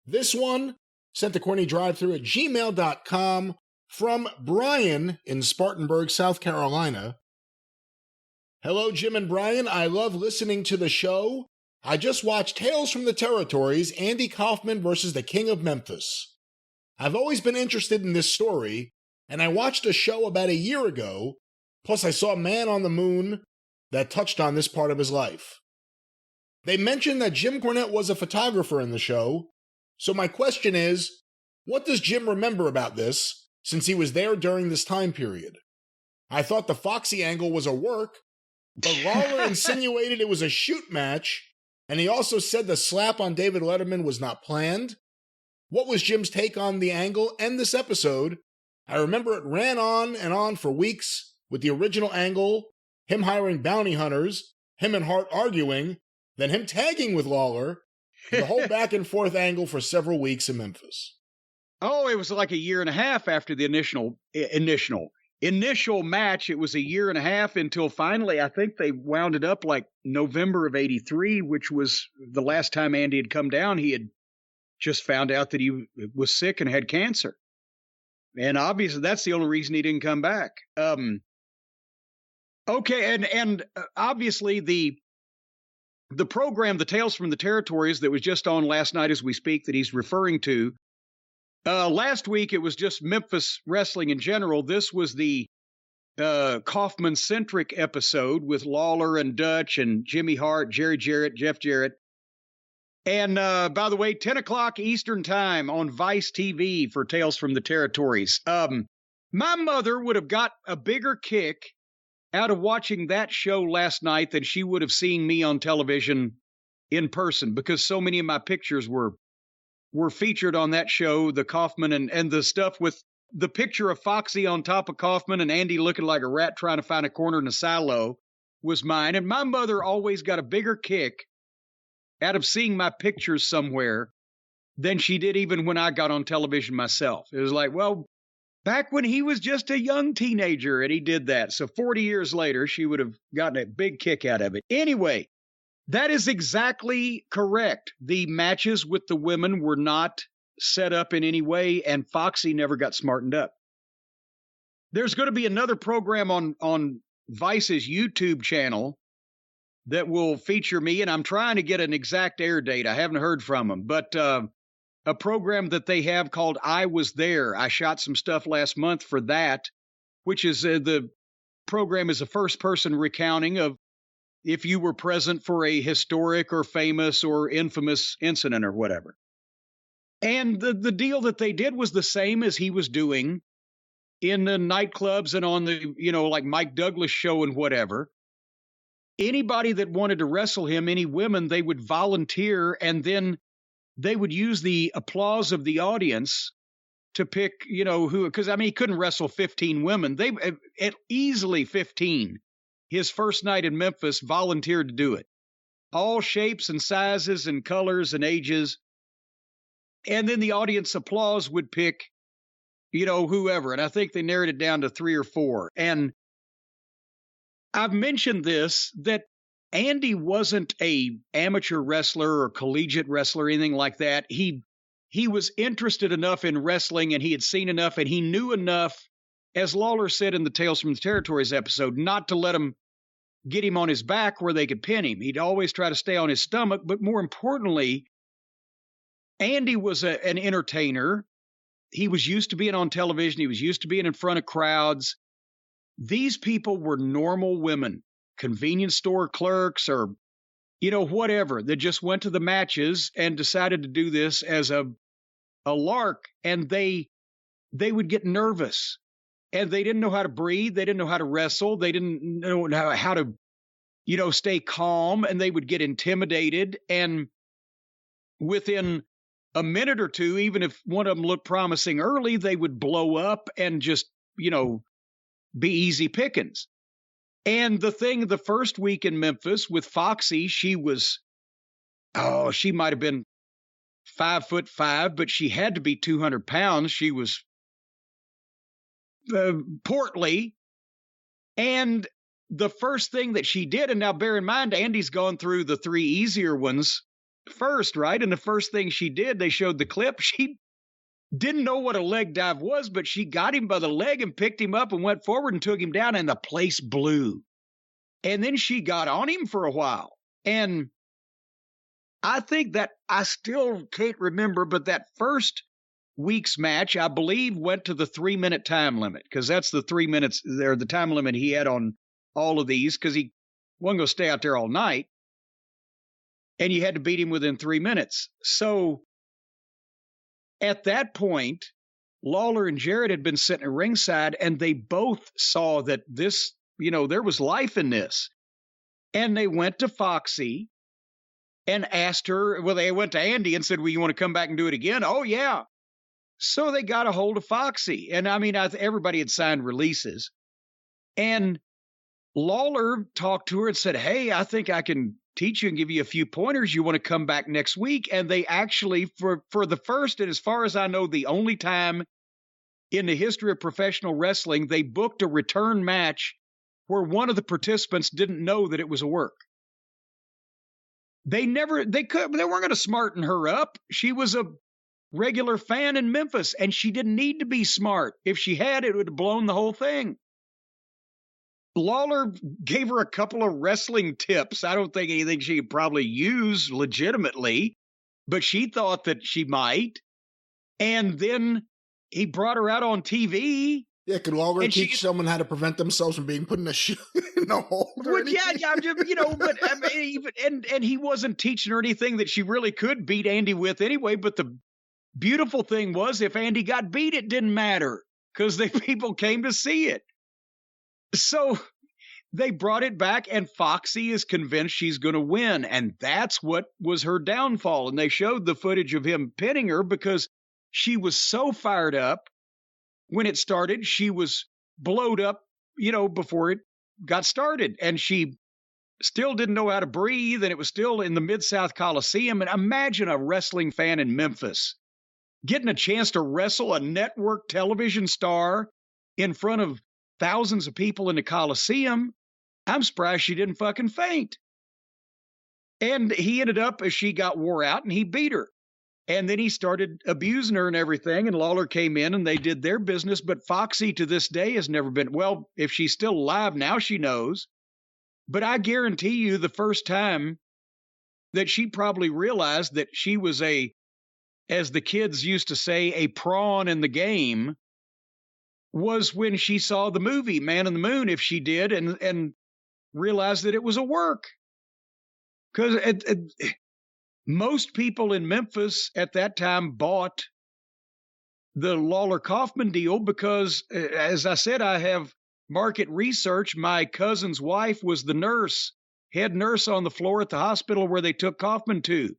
This one sent to CornyDriveThru at gmail.com from Brian in Spartanburg, South Carolina. Hello, Jim and Brian. I love listening to the show. I just watched Tales from the Territories, Andy Kaufman versus the King of Memphis. I've always been interested in this story, and I watched a show about a year ago, plus I saw Man on the Moon that touched on this part of his life. They mentioned that Jim Cornette was a photographer in the show, so my question is, what does Jim remember about this, since he was there during this time period? I thought the Foxy angle was a work, but Lawler insinuated it was a shoot match, and he also said the slap on David Letterman was not planned. What was Jim's take on the angle and this episode? I remember it ran on and on for weeks with the original angle, him hiring bounty hunters, him and Hart arguing, then him tagging with Lawler, the whole back and forth angle for several weeks in Memphis. Oh, it was like a year and a half after the initial match. It was a year and a half until finally, I think they wound it up like November of '83, which was the last time Andy had come down. He had just found out that he was sick and had cancer. And obviously that's the only reason he didn't come back. Okay. And obviously the program, the Tales from the Territories that was just on last night as we speak that he's referring to, last week, it was just Memphis wrestling in general. This was the Kaufman-centric episode with Lawler and Dutch and Jimmy Hart, Jerry Jarrett, Jeff Jarrett. And by the way, 10 o'clock Eastern time on Vice TV for Tales from the Territories. My mother would have got a bigger kick out of watching that show last night than she would have seen me on television in person, because so many of my pictures were featured on that show, the Kaufman and the stuff with the picture of Foxy on top of Kaufman and Andy looking like a rat trying to find a corner in a silo was mine. And my mother always got a bigger kick out of seeing my pictures somewhere than she did even when I got on television myself. It was like, well, back when he was just a young teenager and he did that. So 40 years later, she would have gotten a big kick out of it. Anyway, that is exactly correct. The matches with the women were not set up in any way, and Foxy never got smartened up. There's going to be another program on Vice's YouTube channel that will feature me, and I'm trying to get an exact air date. I haven't heard from them, but a program that they have called I Was There. I shot some stuff last month for that, which is the program is a first-person recounting of if you were present for a historic or famous or infamous incident or whatever. And the deal that they did was the same as he was doing in the nightclubs and on the, like Mike Douglas show and whatever. Anybody that wanted to wrestle him, any women, they would volunteer, and then they would use the applause of the audience to pick, who, because he couldn't wrestle 15 women. They at easily 15. His first night in Memphis, volunteered to do it. All shapes and sizes and colors and ages. And then the audience applause would pick, whoever. And I think they narrowed it down to 3 or 4. And I've mentioned this, that Andy wasn't a amateur wrestler or collegiate wrestler or anything like that. He was interested enough in wrestling, and he had seen enough, and he knew enough, as Lawler said in the Tales from the Territories episode, not to let him get him on his back where they could pin him. He'd always try to stay on his stomach. But more importantly, Andy was an entertainer. He was used to being on television. He was used to being in front of crowds. These people were normal women, convenience store clerks or, whatever, that just went to the matches and decided to do this as a lark. And they would get nervous. And they didn't know how to breathe. They didn't know how to wrestle. They didn't know how to, stay calm. And they would get intimidated. And within a minute or two, even if one of them looked promising early, they would blow up and just, be easy pickings. And the first week in Memphis with Foxy, she might have been 5'5", but she had to be 200 pounds. She was portly. And the first thing that she did, and now bear in mind, Andy's gone through the 3 easier ones first, right? And the first thing she did, they showed the clip. She didn't know what a leg dive was, but she got him by the leg and picked him up and went forward and took him down, and the place blew. And then she got on him for a while. And I think that I still can't remember, but that first week's match, I believe, went to the 3-minute time limit, because that's the 3 minutes there, the time limit he had on all of these, because he wasn't going to stay out there all night. And you had to beat him within 3 minutes. So at that point, Lawler and Jarrett had been sitting at ringside, and they both saw that this, there was life in this. And they went to Foxy and asked her, well, they went to Andy and said, well, you want to come back and do it again? Oh, yeah. So they got a hold of Foxy. And I mean, everybody had signed releases. And Lawler talked to her and said, hey, I think I can teach you and give you a few pointers. You want to come back next week? And they actually, for the first, and as far as I know, the only time in the history of professional wrestling, they booked a return match where one of the participants didn't know that it was a work. They weren't going to smarten her up. She was a regular fan in Memphis, and she didn't need to be smart. If she had, it would have blown the whole thing. Lawler gave her a couple of wrestling tips. I don't think anything she could probably use legitimately, but she thought that she might. And then he brought her out on TV. Yeah, could Lawler teach someone how to prevent themselves from being put in a hold? Well, yeah, but I mean, and he wasn't teaching her anything that she really could beat Andy with anyway. But the beautiful thing was, if Andy got beat, it didn't matter, because the people came to see it. So they brought it back, and Foxy is convinced she's going to win, and that's what was her downfall. And they showed the footage of him pinning her because she was so fired up. When it started, she was blowed up, before it got started. And she still didn't know how to breathe, and it was still in the Mid-South Coliseum. And imagine a wrestling fan in Memphis getting a chance to wrestle a network television star in front of thousands of people in the Coliseum. I'm surprised she didn't fucking faint. And he ended up, as she got wore out, and he beat her. And then he started abusing her and everything, and Lawler came in and they did their business. But Foxy to this day has never been, well, if she's still alive now, she knows. But I guarantee you the first time that she probably realized that she was as the kids used to say, a prawn in the game, was when she saw the movie Man in the Moon, if she did, and realized that it was a work. Because most people in Memphis at that time bought the Lawler Kaufman deal because, as I said, I have market research. My cousin's wife was the head nurse on the floor at the hospital where they took Kaufman to.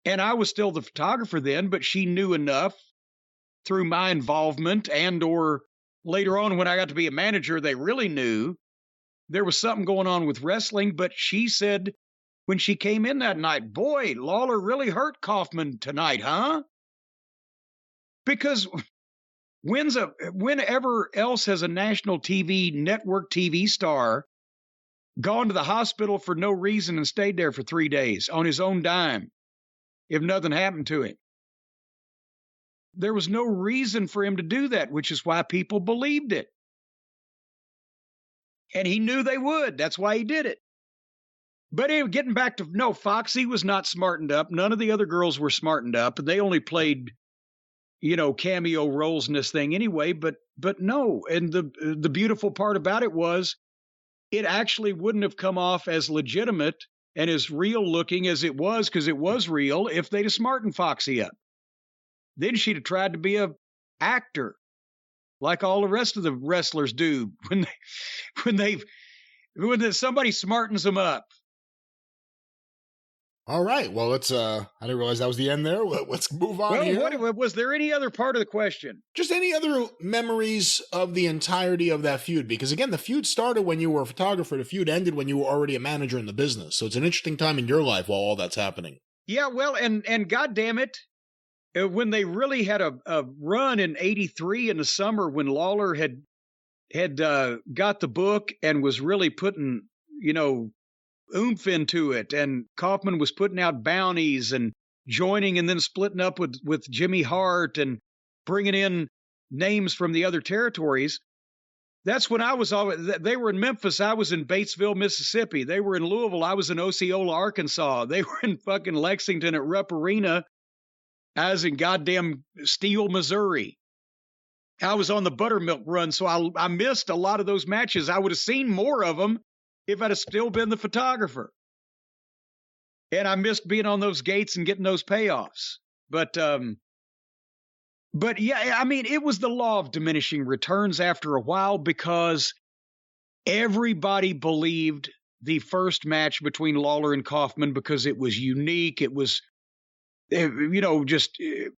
And I was still the photographer then, but she knew enough through my involvement, and or later on when I got to be a manager, they really knew there was something going on with wrestling. But she said, when she came in that night, boy, Lawler really hurt Kaufman tonight, huh? Because whenever else has a national TV, network TV star gone to the hospital for no reason and stayed there for 3 days on his own dime, if nothing happened to him? There was no reason for him to do that, which is why people believed it. And he knew they would. That's why he did it. But anyway, getting back to, no, Foxy was not smartened up. None of the other girls were smartened up. And they only played, cameo roles in this thing anyway. But no. And the beautiful part about it was it actually wouldn't have come off as legitimate and as real looking as it was, because it was real, if they'd have smartened Foxy up. Then she'd have tried to be a actor like all the rest of the wrestlers do when somebody smartens them up. All right. Well, let's, I didn't realize that was the end there. Let's move on here. Was there any other part of the question? Just any other memories of the entirety of that feud? Because again, the feud started when you were a photographer. The feud ended when you were already a manager in the business. So it's an interesting time in your life while all that's happening. Yeah, well, and goddamn it, when they really had a run in '83 in the summer, when Lawler had got the book and was really putting, oomph into it. And Kaufman was putting out bounties and joining and then splitting up with Jimmy Hart and bringing in names from the other territories. That's when I was always, they were in Memphis. I was in Batesville, Mississippi. They were in Louisville. I was in Osceola, Arkansas. They were in fucking Lexington at Rupp Arena. I was in goddamn Steele, Missouri. I was on the buttermilk run, so I missed a lot of those matches. I would have seen more of them if I'd have still been the photographer. And I missed being on those gates and getting those payoffs. But yeah, I mean, it was the law of diminishing returns after a while because everybody believed the first match between Lawler and Kaufman because it was unique. It was, it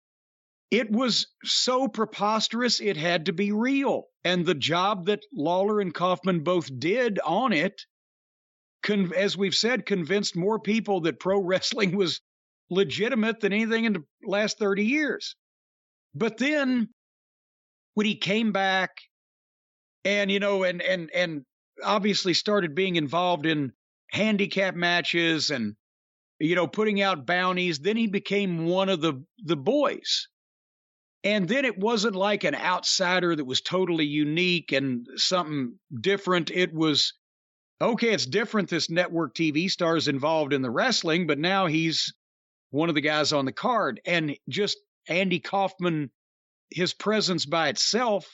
was so preposterous, it had to be real. And the job that Lawler and Kaufman both did on it, as we've said, convinced more people that pro wrestling was legitimate than anything in the last 30 years. But then when he came back and, and obviously started being involved in handicap matches and, putting out bounties, then he became one of the boys. And then it wasn't like an outsider that was totally unique and something different. It was, okay, it's different. This network TV star is involved in the wrestling, but now he's one of the guys on the card. And just Andy Kaufman, his presence by itself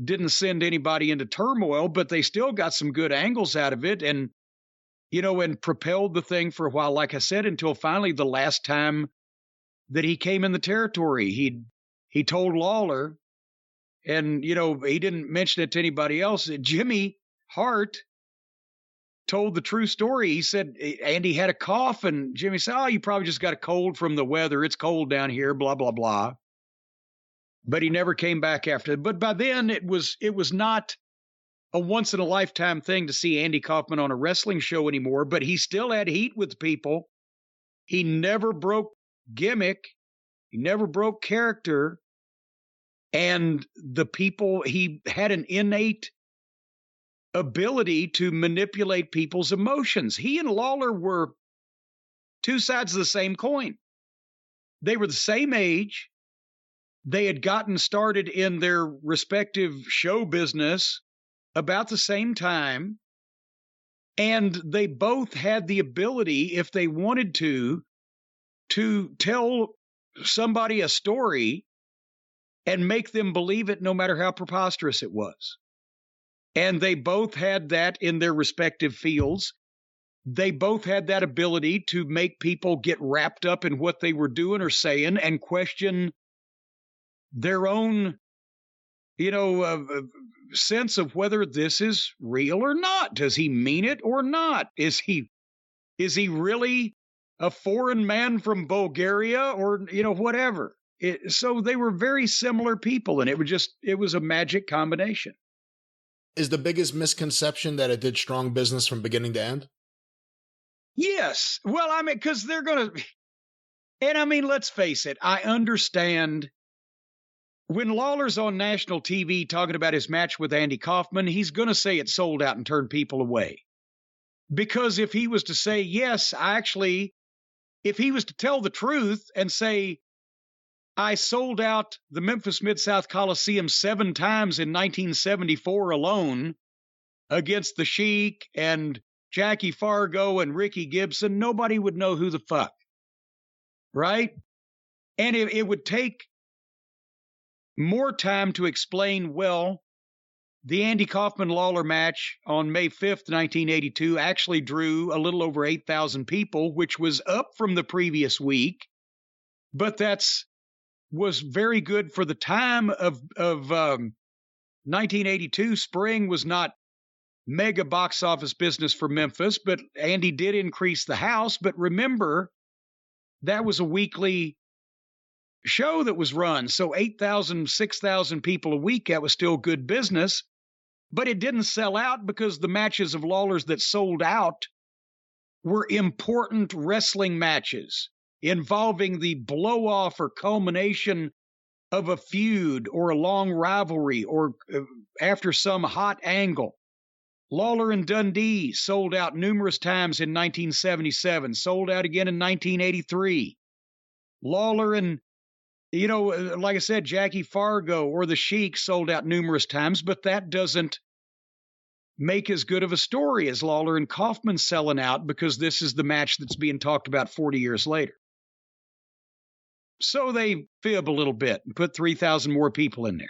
didn't send anybody into turmoil, but they still got some good angles out of it and, and propelled the thing for a while, like I said, until finally the last time that he came in the territory, he told Lawler, and, he didn't mention it to anybody else. Jimmy Hart told the true story. He said Andy had a cough, and Jimmy said, "Oh, you probably just got a cold from the weather. It's cold down here, blah, blah, blah." But he never came back after it. But by then, it was not a once-in-a-lifetime thing to see Andy Kaufman on a wrestling show anymore, but he still had heat with people. He never broke gimmick. He never broke character. And the people, he had an innate ability to manipulate people's emotions. He and Lawler were two sides of the same coin. They were the same age. They had gotten started in their respective show business about the same time. And they both had the ability, if they wanted to tell somebody a story and make them believe it no matter how preposterous it was. And they both had that in their respective fields. They both had that ability to make people get wrapped up in what they were doing or saying and question their own, sense of whether this is real or not. Does he mean it or not? Is he really a foreign man from Bulgaria or, whatever? So they were very similar people, and it was a magic combination. Is the biggest misconception that it did strong business from beginning to end? Yes. Well, I mean, because they're going to, and I mean, let's face it, I understand when Lawler's on national TV talking about his match with Andy Kaufman, he's going to say it sold out and turn people away. Because if he was to say, yes, if he was to tell the truth and say, I sold out the Memphis Mid-South Coliseum 7 times in 1974 alone against the Sheik and Jackie Fargo and Ricky Gibson, nobody would know who the fuck. Right? And it would take more time to explain, well, the Andy Kaufman-Lawler match on May 5th, 1982 actually drew a little over 8,000 people, which was up from the previous week, but was very good for the time of 1982. Spring was not mega box office business for Memphis, but Andy did increase the house. But remember, that was a weekly show that was run. So 8,000, 6,000 people a week, that was still good business. But it didn't sell out because the matches of Lawler's that sold out were important wrestling matches involving the blow-off or culmination of a feud or a long rivalry or after some hot angle. Lawler and Dundee sold out numerous times in 1977, sold out again in 1983. Lawler and, like I said, Jackie Fargo or the Sheik sold out numerous times, but that doesn't make as good of a story as Lawler and Kaufman selling out, because this is the match that's being talked about 40 years later. So they fib a little bit and put 3,000 more people in there.